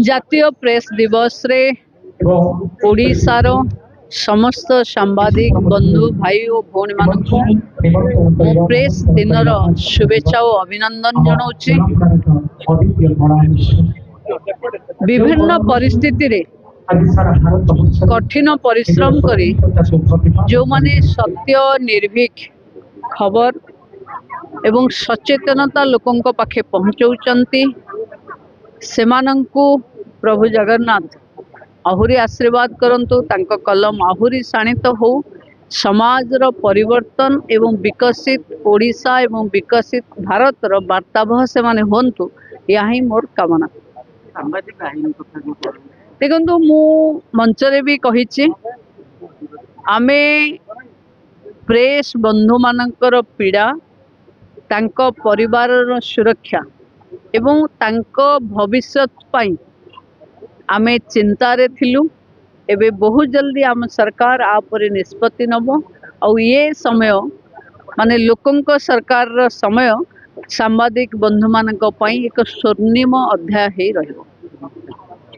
ଜାତୀୟ ପ୍ରେସ୍ ଦିବସରେ ଓଡ଼ିଶାର ସମସ୍ତ ସାମ୍ବାଦିକ ବନ୍ଧୁ ଭାଇ ଓ ଭଉଣୀମାନଙ୍କୁ ମୁଁ ପ୍ରେସ୍ ଦିନର शुभेच्छा ଓ ଅଭିନନ୍ଦନ ଜଣାଉଛି। ବିଭିନ୍ନ ପରିସ୍ଥିତିରେ कठिन परिश्रम करी जो माने सत्य निर्भीक खबर एवं सचेतनता लोकों पाखे पहुँचाउचंती सेमानंकु प्रभु जगन्नाथ आहुरी आशीर्वाद करंतु तांको कलम आहुरी शाणित हो समाजर परिवर्तन एवं विकसित ओडिशा एवं विकसित भारत रो वार्तावह से माने होंतु या ही मोर कामना। देखो मु मंचरे भी कही आमे प्रेस बंधु मानकर पीड़ा तांको परिवार सुरक्षा एवं तांको भविष्यत पाई आमे चिंतारे थिलु। एबे बहुत जल्दी आम सरकार आपरे निष्पत्ति नब और ये समय माने लोकंक सरकार समय सांबादिक बंधु मानक पाई एक स्वर्णिम अध्याय हे रहिबो।